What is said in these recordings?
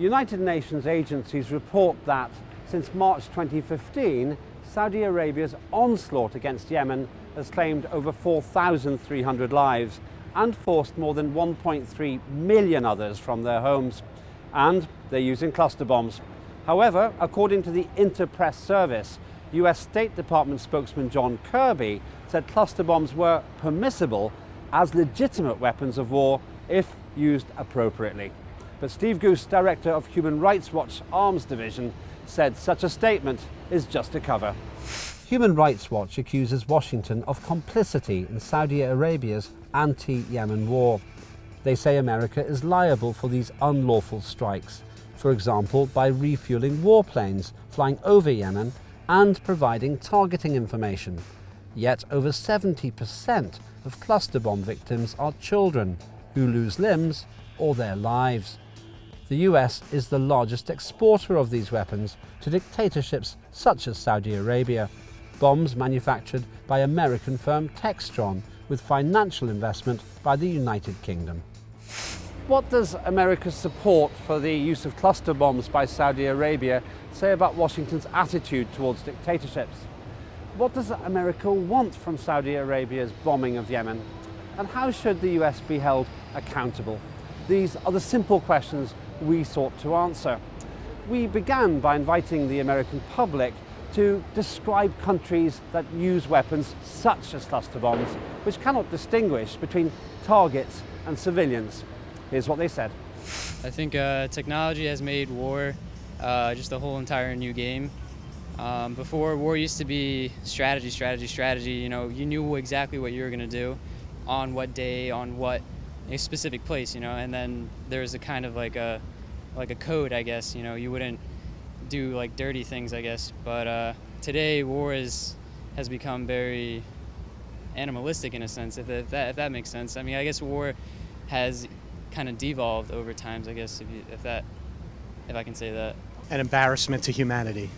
United Nations agencies report that since March 2015, Saudi Arabia's onslaught against Yemen has claimed over 4,300 lives and forced more than 1.3 million others from their homes. And they're using cluster bombs. However, according to the Interpress service, US State Department spokesman John Kirby said cluster bombs were permissible as legitimate weapons of war if used appropriately. But Steve Goose, director of Human Rights Watch Arms Division, said such a statement is just a cover. Human Rights Watch accuses Washington of complicity in Saudi Arabia's anti-Yemen war. They say America is liable for these unlawful strikes, for example by refueling warplanes flying over Yemen and providing targeting information. Yet over 70% of cluster bomb victims are children who lose limbs or their lives. The US is the largest exporter of these weapons to dictatorships such as Saudi Arabia, bombs manufactured by American firm Textron with financial investment by the United Kingdom. What does America's support for the use of cluster bombs by Saudi Arabia say about Washington's attitude towards dictatorships? What does America want from Saudi Arabia's bombing of Yemen? And how should the US be held accountable? These are the simple questions we sought to answer. We began by inviting the American public to describe countries that use weapons such as cluster bombs, which cannot distinguish between targets and civilians. Here's what they said. I think technology has made war just a whole entire new game. Before, war used to be strategy. You know, you knew exactly what you were going to do, on what day, on what a specific place. You know, and then there's a kind of like a code, I guess. You know, you wouldn't do like dirty things, I guess. But today, war has become very animalistic in a sense, if that makes sense. I mean, I guess war has kind of devolved over times, I guess, if I can say that. An embarrassment to humanity.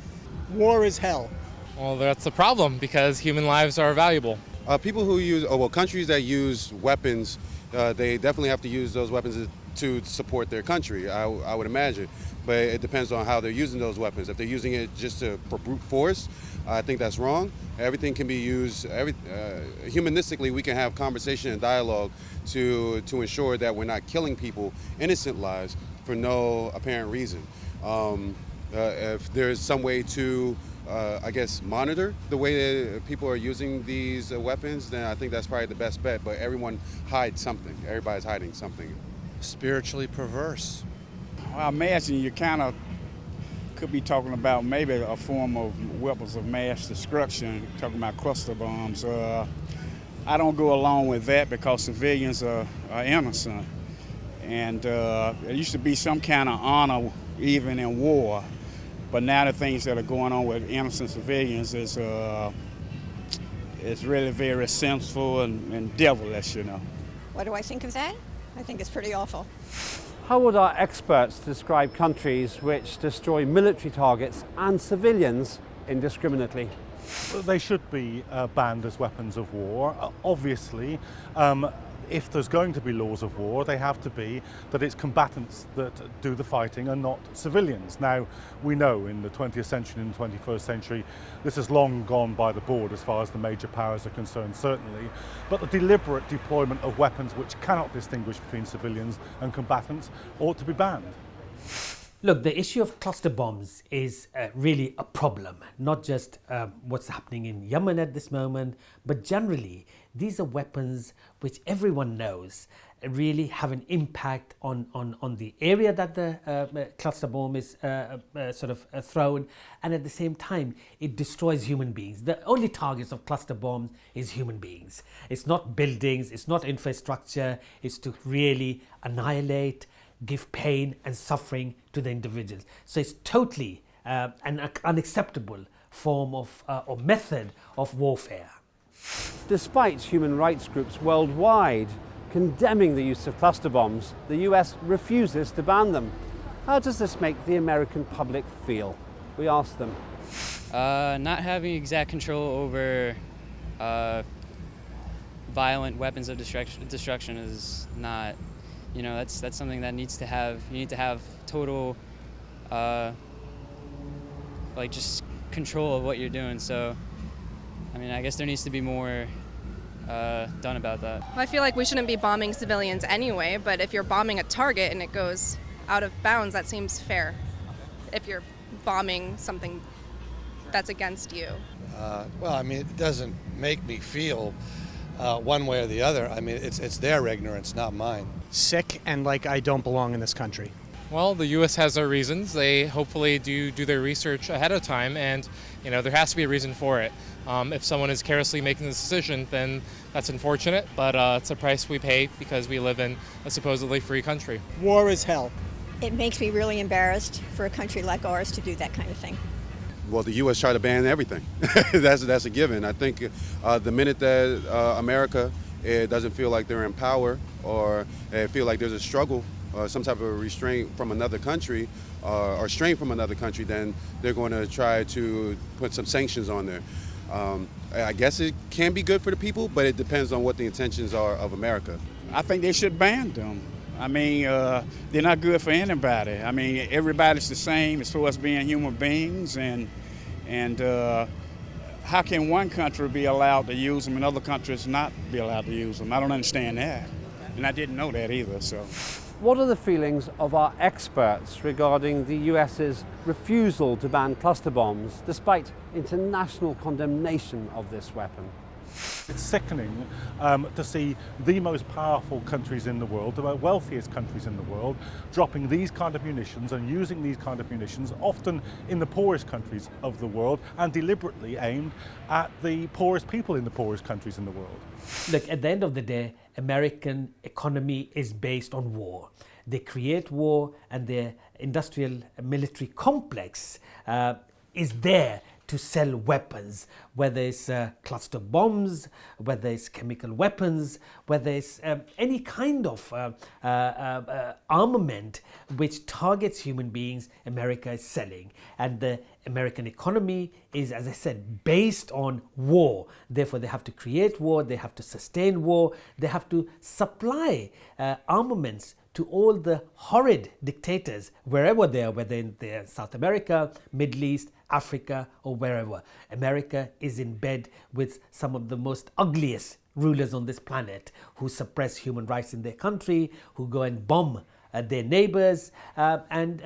War is hell. Well, that's the problem because human lives are valuable. People who use, countries that use weapons, they definitely have to use those weapons to support their country, I would imagine. But it depends on how they're using those weapons. If they're using it just for brute force, I think that's wrong. Everything can be used, humanistically, we can have conversation and dialogue to ensure that we're not killing people, innocent lives, for no apparent reason. If there's some way to, monitor the way that people are using these weapons, then I think that's probably the best bet. But everyone hides something. Everybody's hiding something. Spiritually perverse. I imagine you kind of could be talking about maybe a form of weapons of mass destruction, talking about cluster bombs. I don't go along with that because civilians are innocent. And there used to be some kind of honor even in war. But now the things that are going on with innocent civilians is really very sinful and devilish, you know. What do I think of that? I think it's pretty awful. How would our experts describe countries which destroy military targets and civilians indiscriminately? They should be banned as weapons of war. Obviously, if there's going to be laws of war, they have to be that it's combatants that do the fighting and not civilians. Now, we know in the 20th century and the 21st century, this has long gone by the board as far as the major powers are concerned, certainly. But the deliberate deployment of weapons which cannot distinguish between civilians and combatants ought to be banned. Look, the issue of cluster bombs is really a problem, not just what's happening in Yemen at this moment, but generally these are weapons which everyone knows really have an impact on the area that the cluster bomb is thrown, and at the same time it destroys human beings. The only targets of cluster bombs is human beings. It's not buildings, it's not infrastructure, it's to really annihilate, give pain and suffering to the individuals. So it's totally an unacceptable form of or method of warfare. Despite human rights groups worldwide condemning the use of cluster bombs, the US refuses to ban them. How does this make the American public feel? We asked them. Not having exact control over violent weapons of destruction is not, you know, that's something that needs to have, you need to have total like just control of what you're doing. So, I mean, I guess there needs to be more done about that. Well, I feel like we shouldn't be bombing civilians anyway, but if you're bombing a target and it goes out of bounds, that seems fair. If you're bombing something that's against you. Well, I mean, it doesn't make me feel one way or the other. I mean, it's their ignorance, not mine. Sick and like I don't belong in this country. Well, the U.S. has their reasons. They hopefully do their research ahead of time, and there has to be a reason for it. If someone is carelessly making this decision, then that's unfortunate, but it's a price we pay because we live in a supposedly free country. War is hell. It makes me really embarrassed for a country like ours to do that kind of thing. Well, the U.S. tried to ban everything. That's a given. I think the minute that America doesn't feel like they're in power or feel like there's a struggle, some type of restraint from another country or strain from another country, then they're going to try to put some sanctions on there. I guess it can be good for the people, but it depends on what the intentions are of America. I think they should ban them. I mean, they're not good for anybody. I mean, everybody's the same as far as being human beings, and how can one country be allowed to use them and other countries not be allowed to use them? I don't understand that, and I didn't know that either. So, what are the feelings of our experts regarding the US's refusal to ban cluster bombs, despite international condemnation of this weapon? It's sickening to see the most powerful countries in the world, the wealthiest countries in the world, dropping these kind of munitions and using these kind of munitions, often in the poorest countries of the world, and deliberately aimed at the poorest people in the poorest countries in the world. Look, at the end of the day, American economy is based on war. They create war, and their industrial military complex is there to sell weapons, whether it's cluster bombs, whether it's chemical weapons, whether it's any kind of armament which targets human beings. America is selling, and the American economy is, as I said, based on war. Therefore, they have to create war, they have to sustain war, they have to supply armaments to all the horrid dictators wherever they are, whether they're South America, Middle East, Africa, or wherever. America is in bed with some of the most ugliest rulers on this planet who suppress human rights in their country, who go and bomb their neighbors, and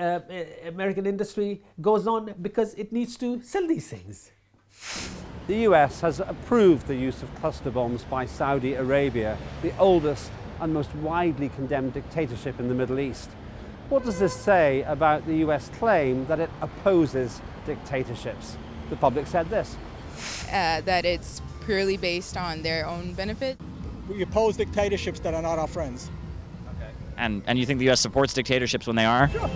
American industry goes on because it needs to sell these things. The US has approved the use of cluster bombs by Saudi Arabia, the oldest and most widely condemned dictatorship in the Middle East. What does this say about the US claim that it opposes dictatorships? The public said this. That it's purely based on their own benefit. We oppose dictatorships that are not our friends. Okay. And you think the US supports dictatorships when they are? Sure.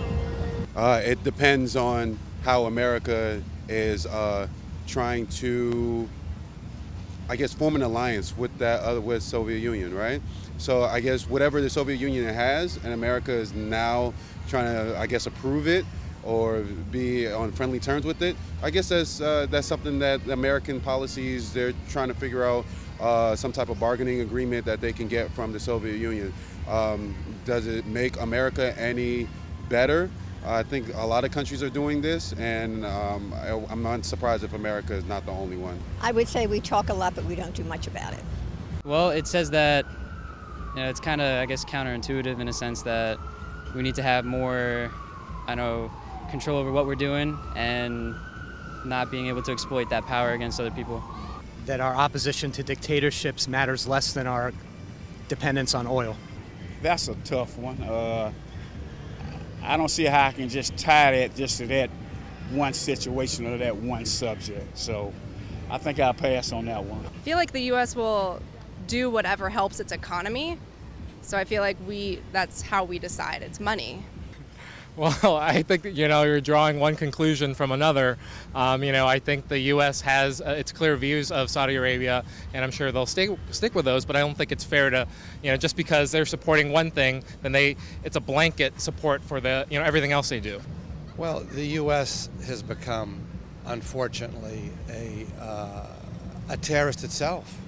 It depends on how America is trying to, I guess, form an alliance with with Soviet Union, right? So I guess whatever the Soviet Union has, and America is now trying to, I guess, approve it or be on friendly terms with it. I guess that's something that American policies, they're trying to figure out some type of bargaining agreement that they can get from the Soviet Union. Does it make America any better? I think a lot of countries are doing this, and I'm not surprised if America is not the only one. I would say we talk a lot, but we don't do much about it. Well, it says that it's kind of, I guess, counterintuitive in a sense that we need to have more, control over what we're doing and not being able to exploit that power against other people. That our opposition to dictatorships matters less than our dependence on oil. That's a tough one. I don't see how I can just tie that just to that one situation or that one subject. So I think I'll pass on that one. I feel like the U.S. will do whatever helps its economy. So I feel like that's how we decide. It's money. Well, I think that, you're drawing one conclusion from another. I think the U.S. has its clear views of Saudi Arabia, and I'm sure they'll stick with those, but I don't think it's fair to, just because they're supporting one thing, then it's a blanket support for the, everything else they do. Well, the U.S. has become, unfortunately, a terrorist itself.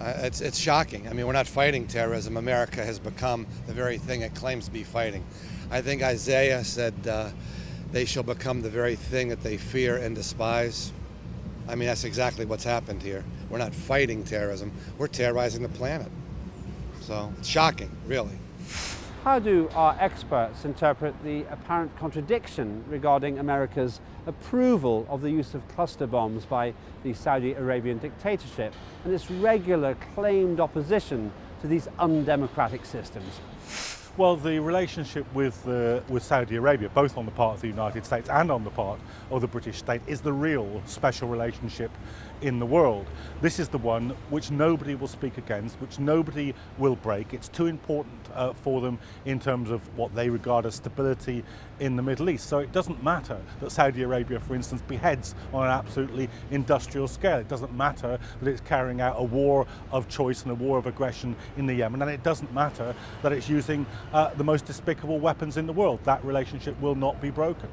It's shocking. I mean, we're not fighting terrorism. America has become the very thing it claims to be fighting. I think Isaiah said they shall become the very thing that they fear and despise. I mean, that's exactly what's happened here. We're not fighting terrorism, we're terrorizing the planet. So, it's shocking, really. How do our experts interpret the apparent contradiction regarding America's approval of the use of cluster bombs by the Saudi Arabian dictatorship and its regular claimed opposition to these undemocratic systems? Well, the relationship with Saudi Arabia, both on the part of the United States and on the part of the British state, is the real special relationship in the world. This is the one which nobody will speak against, which nobody will break. It's too important for them in terms of what they regard as stability in the Middle East. So it doesn't matter that Saudi Arabia, for instance, beheads on an absolutely industrial scale. It doesn't matter that it's carrying out a war of choice and a war of aggression in the Yemen. And it doesn't matter that it's using the most despicable weapons in the world. That relationship will not be broken.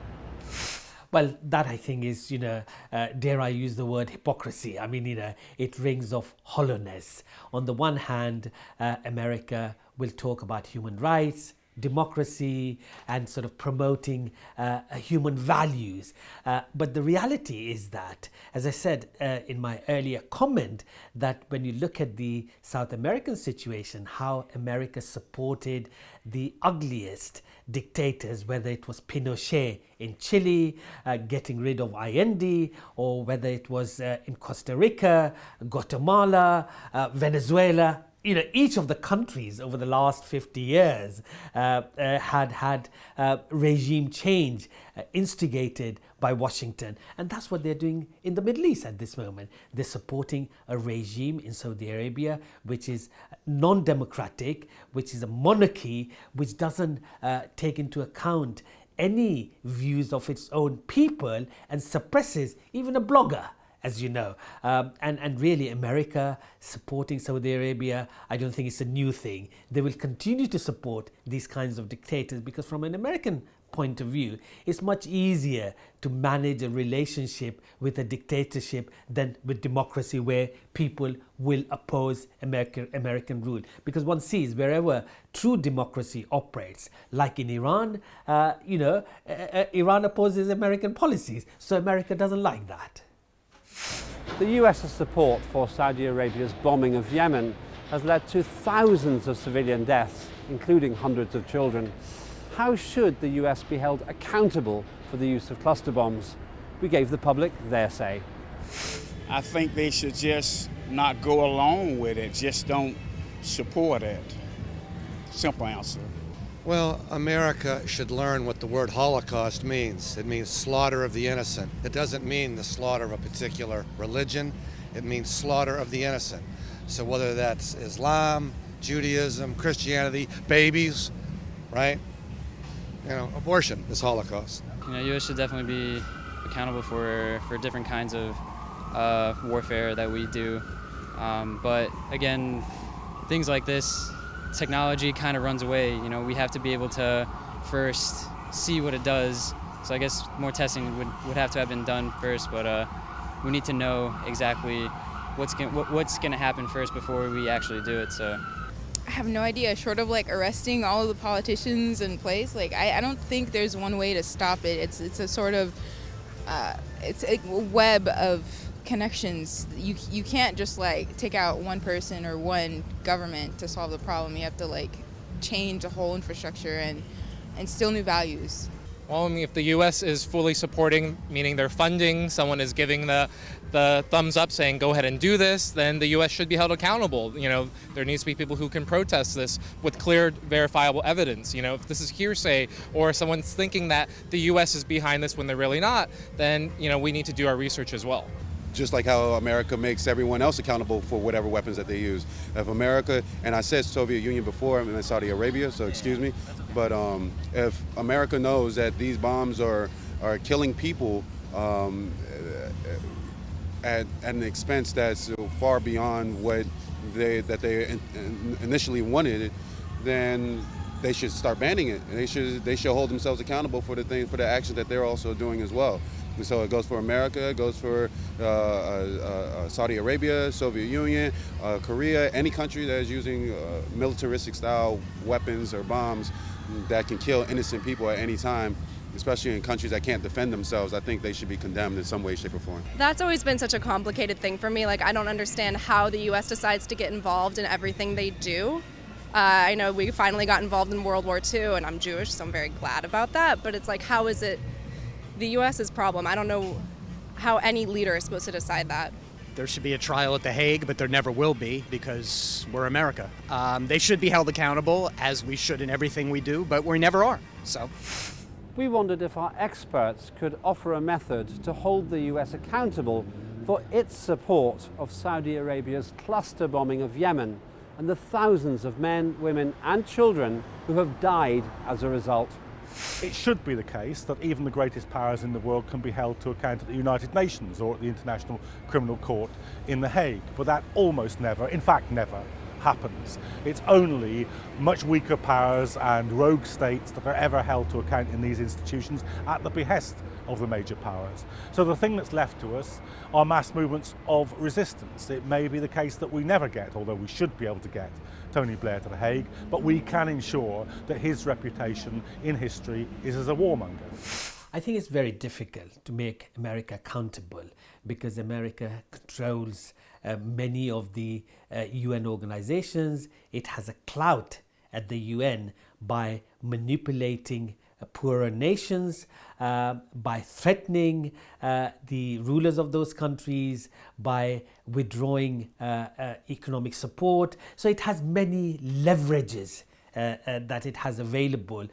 Well, that I think is, dare I use the word hypocrisy. I mean, it rings of hollowness. On the one hand, America will talk about human rights, democracy, and sort of promoting human values. But the reality is that, as I said in my earlier comment, that when you look at the South American situation, how America supported the ugliest dictators, whether it was Pinochet in Chile, getting rid of Allende, or whether it was in Costa Rica, Guatemala, Venezuela. Each of the countries over the last 50 years had regime change instigated by Washington. And that's what they're doing in the Middle East at this moment. They're supporting a regime in Saudi Arabia which is non-democratic, which is a monarchy, which doesn't take into account any views of its own people and suppresses even a blogger, as you know. And really, America supporting Saudi Arabia, I don't think it's a new thing. They will continue to support these kinds of dictators because from an American point of view, it's much easier to manage a relationship with a dictatorship than with democracy, where people will oppose American rule. Because one sees wherever true democracy operates, like in Iran, Iran opposes American policies. So America doesn't like that. The US's support for Saudi Arabia's bombing of Yemen has led to thousands of civilian deaths, including hundreds of children. How should the US be held accountable for the use of cluster bombs? We gave the public their say. I think they should just not go along with it, just don't support it. Simple answer. Well, America should learn what the word Holocaust means. It means slaughter of the innocent. It doesn't mean the slaughter of a particular religion. It means slaughter of the innocent. So whether that's Islam, Judaism, Christianity, babies, right? Abortion is Holocaust. U.S. should definitely be accountable for different kinds of warfare that we do. But again, things like this, technology kind of runs away. We have to be able to first see what it does. So I guess more testing would have to have been done first, but we need to know exactly what's going to happen first before we actually do it. So I have no idea, short of arresting all of the politicians in place. I don't think there's one way to stop it. It's a sort of it's a web of connections. You can't just take out one person or one government to solve the problem. You have to change the whole infrastructure and instill new values. Well, I mean, if the U.S. is fully supporting, meaning they're funding, someone is giving the thumbs up saying go ahead and do this, then the U.S. should be held accountable. There needs to be people who can protest this with clear, verifiable evidence. If this is hearsay or someone's thinking that the U.S. is behind this when they're really not, then we need to do our research as well. Just like how America makes everyone else accountable for whatever weapons that they use. If America, and I said Soviet Union before, I mean Saudi Arabia, so excuse me, but if America knows that these bombs are killing people at an expense that's far beyond what they initially wanted, then they should start banning it. And they should hold themselves accountable for the actions that they're also doing as well. And so it goes for America, it goes for Saudi Arabia, Soviet Union, Korea, any country that is using militaristic style weapons or bombs that can kill innocent people at any time. especially in countries that can't defend themselves, I think they should be condemned in some way, shape, or form. That's always been such a complicated thing for me. Like, I don't understand how the U.S. decides to get involved in everything they do. I know we finally got involved in World War II, and I'm Jewish, so I'm very glad about that. But it's like, how is it the U.S.'s problem? I don't know how any leader is supposed to decide that. There should be a trial at The Hague, but there never will be because we're America. They should be held accountable, as we should in everything we do, but we never are. So We wondered if our experts could offer a method to hold the US accountable for its support of Saudi Arabia's cluster bombing of Yemen and the thousands of men, women and children who have died as a result. It should be the case that even the greatest powers in the world can be held to account at the United Nations or at the International Criminal Court in The Hague, but that almost never, in fact never, happens. It's only much weaker powers and rogue states that are ever held to account in these institutions at the behest of the major powers. So the thing that's left to us are mass movements of resistance. It may be the case that we never get, although we should be able to get, Tony Blair to The Hague, but we can ensure that his reputation in history is as a warmonger. I think it's very difficult to make America accountable because America controls many of the UN organizations. It has a clout at the UN by manipulating poorer nations, by threatening the rulers of those countries, by withdrawing economic support. So it has many leverages that it has available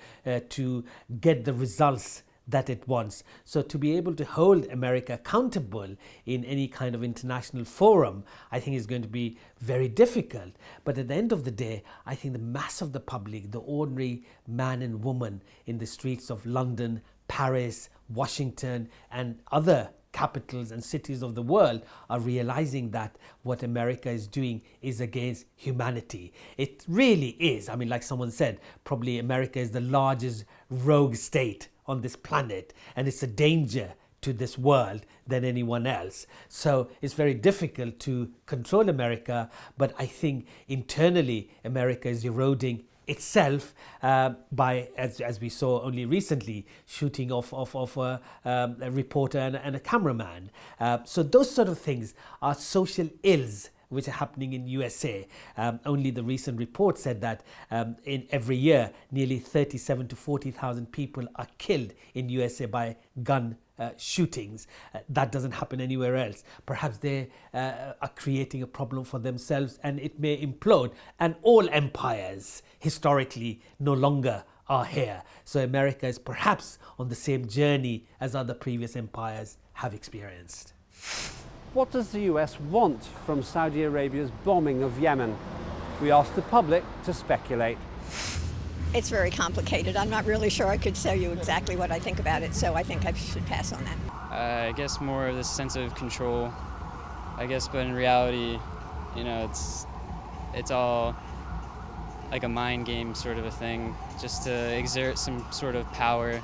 to get the results that it wants. So to be able to hold America accountable in any kind of international forum, I think is going to be very difficult. But at the end of the day, I think the mass of the public, the ordinary man and woman in the streets of London, Paris, Washington, and other capitals and cities of the world are realizing that what America is doing is against humanity. It really is. I mean, like someone said, probably America is the largest rogue state on this planet, and it's a danger to this world than anyone else. So it's very difficult to control America, but I think internally America is eroding itself by, as we saw only recently, shooting off a reporter and a cameraman. So those sort of things are social ills which are happening in USA. Only the recent report said that in every year, nearly 37 to 40,000 people are killed in USA by gun shootings. That doesn't happen anywhere else. Perhaps they are creating a problem for themselves and it may implode. And all empires historically no longer are here. So America is perhaps on the same journey as other previous empires have experienced. What does the US want from Saudi Arabia's bombing of Yemen? We asked the public to speculate. It's very complicated. I'm not really sure I could tell you exactly what I think about it, so I think I should pass on that. I guess more of this sense of control, I guess, but in reality, you know, it's all like a mind game sort of a thing, just to exert some sort of power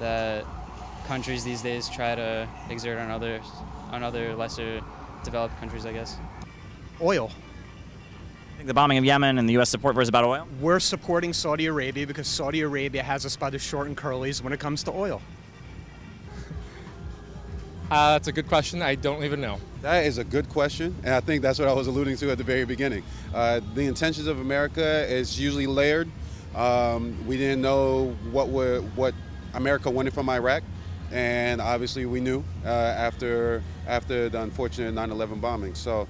that countries these days try to exert on other lesser developed countries, I guess. Oil. I think the bombing of Yemen and the U.S. support for is about oil? We're supporting Saudi Arabia because Saudi Arabia has us by the short and curlies when it comes to oil. That's a good question. I don't even know. That is a good question, and I think that's what I was alluding to at the very beginning. The intentions of America is usually layered. We didn't know what America wanted from Iraq, and obviously we knew after the unfortunate 9/11 bombing. So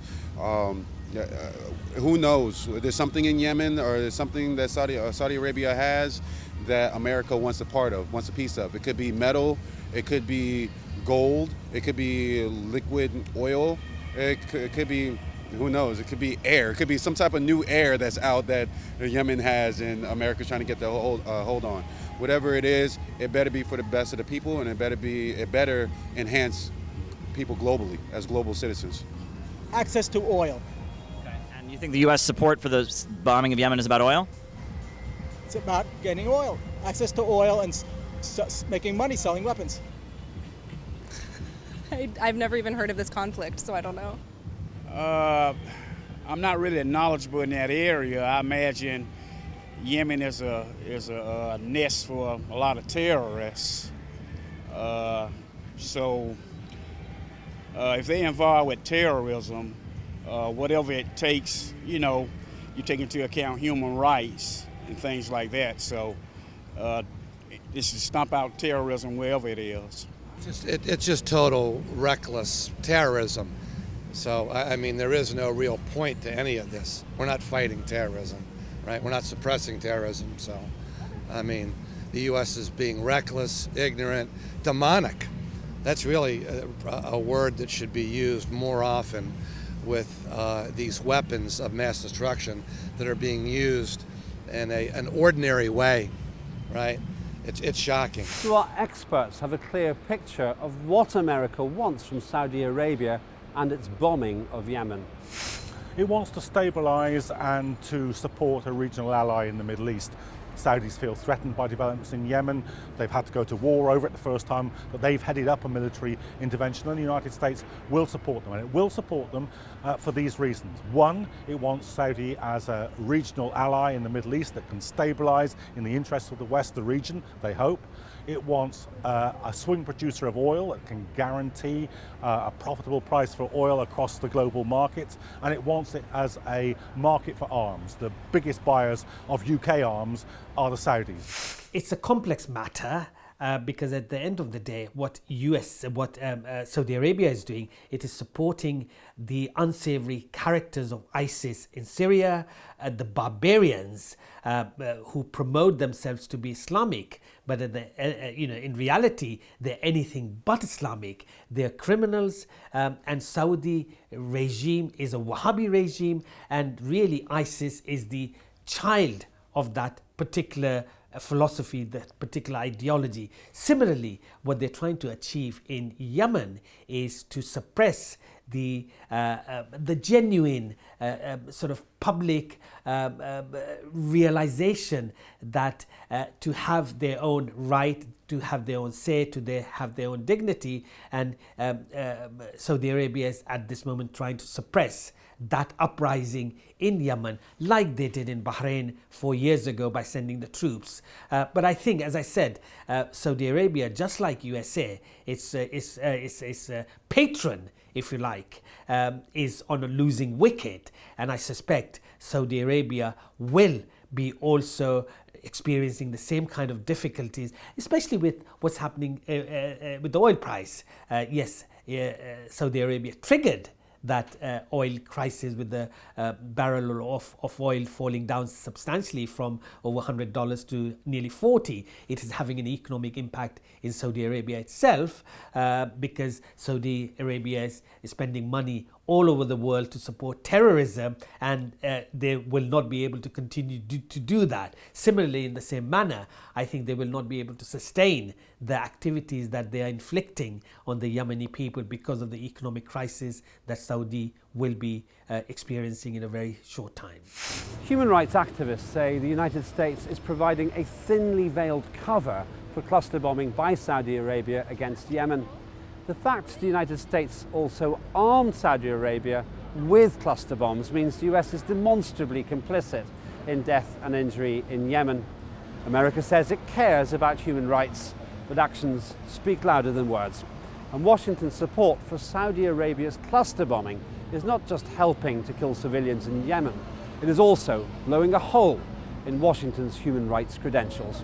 who knows? There's something in Yemen, or there's something that Saudi Arabia has that America wants a part of, wants a piece of. It could be metal, it could be gold, it could be liquid oil, it could be, who knows, it could be air, it could be some type of new air that's out that Yemen has and America's trying to get the hold on. Whatever it is, it better be for the best of the people, and it better enhance people globally as global citizens. Access to oil. Okay. And you think the U.S. support for the bombing of Yemen is about oil? It's about getting oil. Access to oil and making money selling weapons. I've never even heard of this conflict, so I don't know. I'm not really knowledgeable in that area. I imagine Yemen is a nest for a lot of terrorists. So if they're involved with terrorism, whatever it takes, you take into account human rights and things like that. So this is stomp out terrorism wherever it is. It's just total reckless terrorism. So, I mean, there is no real point to any of this. We're not fighting terrorism, right? We're not suppressing terrorism. So, I mean, the U.S. is being reckless, ignorant, demonic. That's really a word that should be used more often with these weapons of mass destruction that are being used in an ordinary way, right? It's shocking. Do our experts have a clear picture of what America wants from Saudi Arabia and its bombing of Yemen? It wants to stabilise and to support a regional ally in the Middle East. Saudis feel threatened by developments in Yemen. They've had to go to war over it the first time that they've headed up a military intervention, and the United States will support them. And it will support them for these reasons. One, it wants Saudi as a regional ally in the Middle East that can stabilise in the interests of the West, the region, they hope. It wants a swing producer of oil that can guarantee a profitable price for oil across the global markets, and it wants it as a market for arms. The biggest buyers of UK arms are the Saudis. It's a complex matter. Because at the end of the day, what Saudi Arabia is doing, it is supporting the unsavory characters of ISIS in Syria, the barbarians who promote themselves to be Islamic, but in reality they're anything but Islamic. They're criminals, and Saudi regime is a Wahhabi regime, and really ISIS is the child of that particular philosophy, that particular ideology. Similarly, what they're trying to achieve in Yemen is to suppress the genuine sort of public realization that to have their own right, to have their own say, to have their own dignity, and Saudi Arabia is at this moment trying to suppress that uprising in Yemen, like they did in Bahrain 4 years ago by sending the troops. But I think, as I said, Saudi Arabia, just like USA, its patron, if you like, is on a losing wicket, and I suspect Saudi Arabia will be also experiencing the same kind of difficulties, especially with what's happening with the oil price. Saudi Arabia triggered that oil crisis with the barrel of oil falling down substantially from over $100 to nearly $40. It is having an economic impact in Saudi Arabia itself because Saudi Arabia is spending money all over the world to support terrorism, and they will not be able to continue to do that. Similarly, in the same manner, I think they will not be able to sustain the activities that they are inflicting on the Yemeni people because of the economic crisis that Saudi will be experiencing in a very short time. Human rights activists say the United States is providing a thinly veiled cover for cluster bombing by Saudi Arabia against Yemen. The fact the United States also armed Saudi Arabia with cluster bombs means the US is demonstrably complicit in death and injury in Yemen. America says it cares about human rights, but actions speak louder than words. And Washington's support for Saudi Arabia's cluster bombing is not just helping to kill civilians in Yemen, it is also blowing a hole in Washington's human rights credentials.